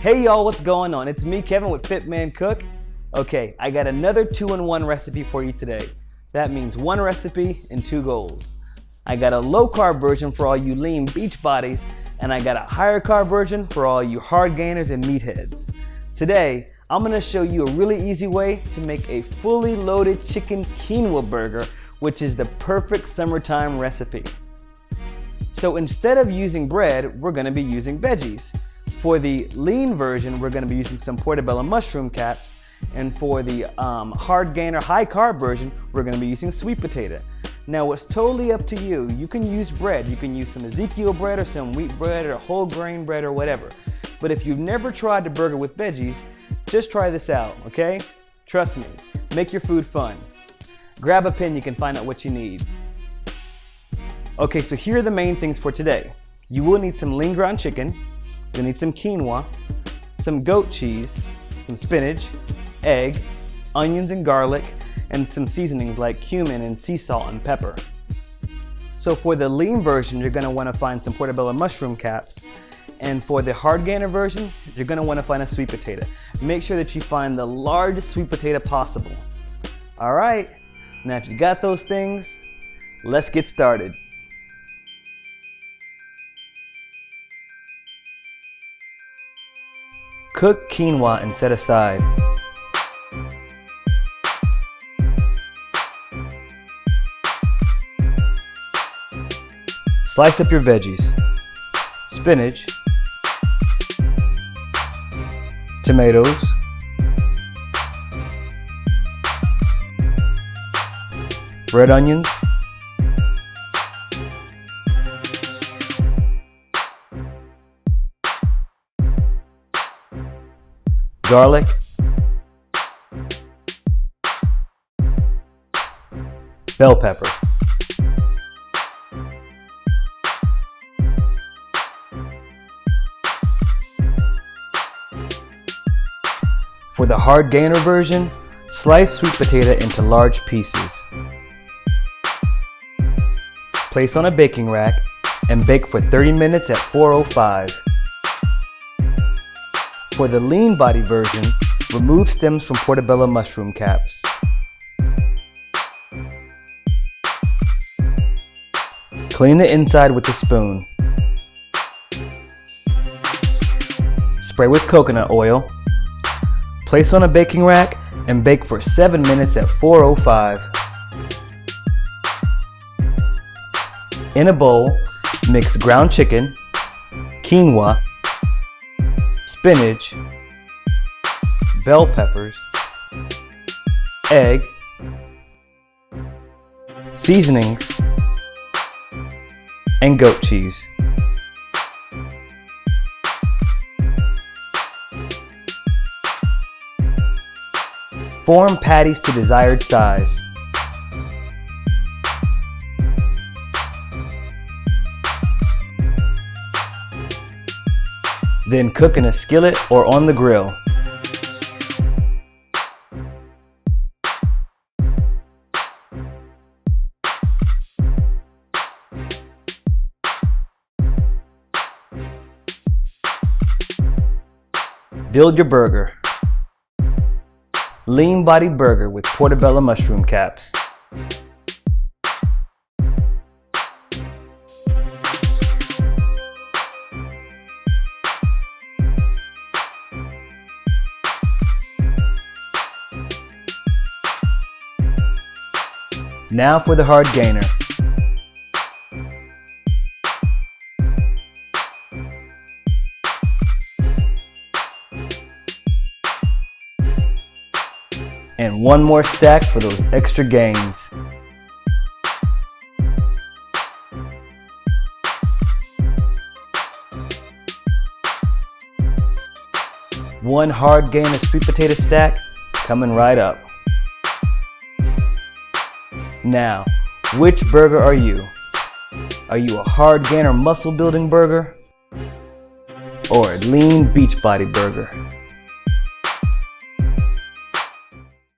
Hey y'all, what's going on? It's me, Kevin, with Fit Man Cook. Okay, I got another 2-in-1 recipe for you today. That means one recipe and two goals. I got a low carb version for all you lean beach bodies, and I got a higher carb version for all you hard gainers and meatheads. Today, I'm gonna show you a really easy way to make a fully loaded chicken quinoa burger, which is the perfect summertime recipe. So instead of using bread, we're gonna be using veggies. For the lean version, we're gonna be using some portobello mushroom caps, and for the hard gainer high carb version, we're gonna be using sweet potato. Now it's totally up to you. You can use bread. You can use some Ezekiel bread or some wheat bread or whole grain bread or whatever. But if you've never tried the burger with veggies, just try this out, okay? Trust me, make your food fun. Grab a pen, you can find out what you need. Okay, so here are the main things for today. You will need some lean ground chicken. You'll need some quinoa, some goat cheese, some spinach, egg, onions and garlic, and some seasonings like cumin and sea salt and pepper. So for the lean version, you're gonna wanna find some portobello mushroom caps. And for the hard gainer version, you're gonna wanna find a sweet potato. Make sure that you find the largest sweet potato possible. All right, now if you got those things, let's get started. Cook quinoa and set aside. Slice up your veggies. Spinach, tomatoes, red onions, garlic, bell pepper, for the hard gainer version, slice sweet potato into large pieces. Place on a baking rack and bake for 30 minutes at 405. For the lean body version, remove stems from portobello mushroom caps. Clean the inside with a spoon. Spray with coconut oil. Place on a baking rack and bake for 7 minutes at 405. In a bowl, mix ground chicken, quinoa, spinach, bell peppers, egg, seasonings, and goat cheese. Form patties to desired size. Then cook in a skillet or on the grill. Build your burger. Lean body burger with portobello mushroom caps. Now for the hard gainer. And one more stack for those extra gains. One hard gainer sweet potato stack coming right up. Now, which burger are you? Are you a hard gainer muscle building burger? Or a lean beach body burger?